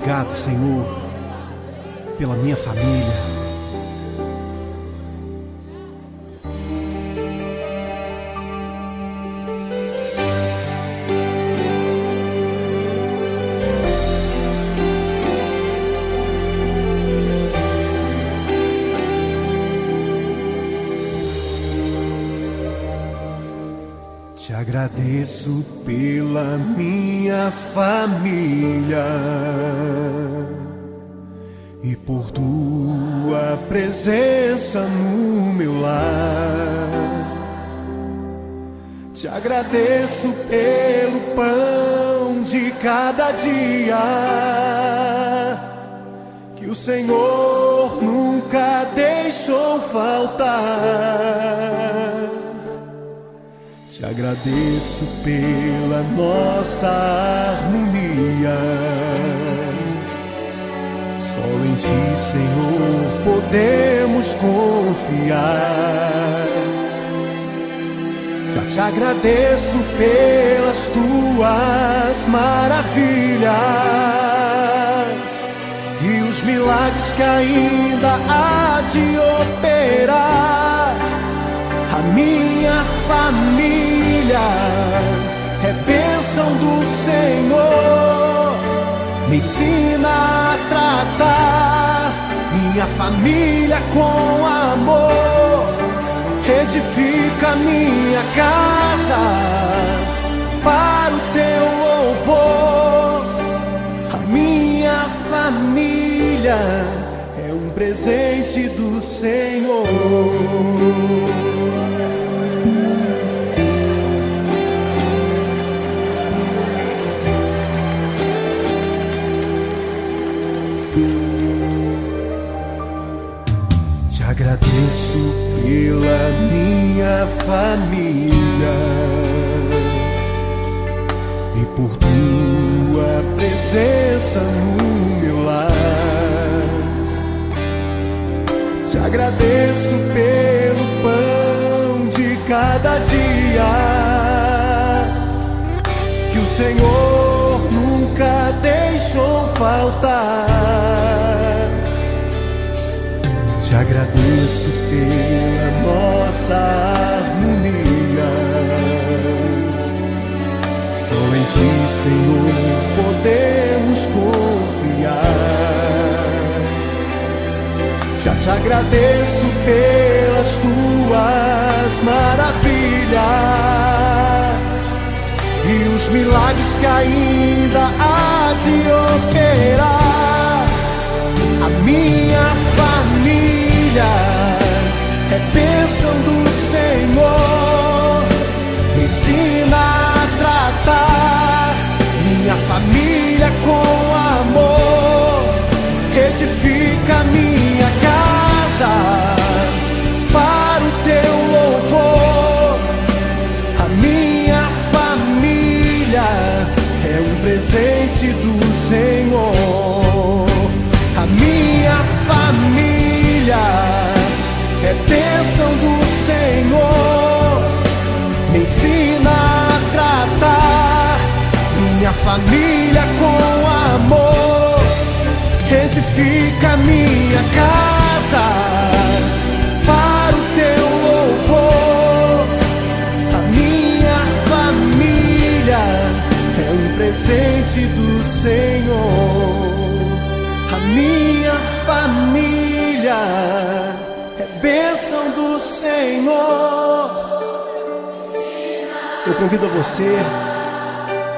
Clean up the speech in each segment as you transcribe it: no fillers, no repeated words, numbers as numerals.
Obrigado, Senhor, pela minha família. Te agradeço pela minha família e por tua presença no meu lar. Te agradeço pelo pão de cada dia que o Senhor nunca deixou faltar. Te agradeço pela nossa harmonia. Só em Ti, Senhor, podemos confiar. Já te agradeço pelas Tuas maravilhas e os milagres que ainda há de operar. A minha família é bênção do Senhor. Me ensina a tratar minha família com amor. Edifica minha casa para o Teu louvor. A minha família é um presente do Senhor. Te agradeço pela minha família e por Tua presença no meu lar. Te agradeço pelo pão de cada dia que o Senhor nunca deixou faltar. Te agradeço pela nossa harmonia. Só em Ti, Senhor, podemos confiar. Já te agradeço pelas Tuas maravilhas e os milagres que ainda há de operar. A minha família é bênção do Senhor. Me ensina a tratar minha família com amor. Edifica minha casa para o Teu louvor. A minha família é um presente do Senhor. A minha família é bênção do Senhor. Me ensina a tratar minha família com amor. Edifica minha casa para o Teu louvor. A minha família é um presente do Senhor. A minha família é bênção do Senhor. Eu convido você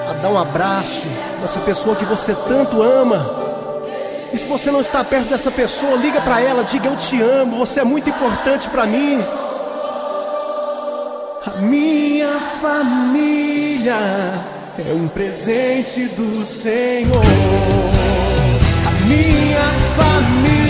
a dar um abraço nessa pessoa que você tanto ama. E se você não está perto dessa pessoa, liga para ela, diga: eu te amo, você é muito importante para mim. A minha família é um presente do Senhor. A minha família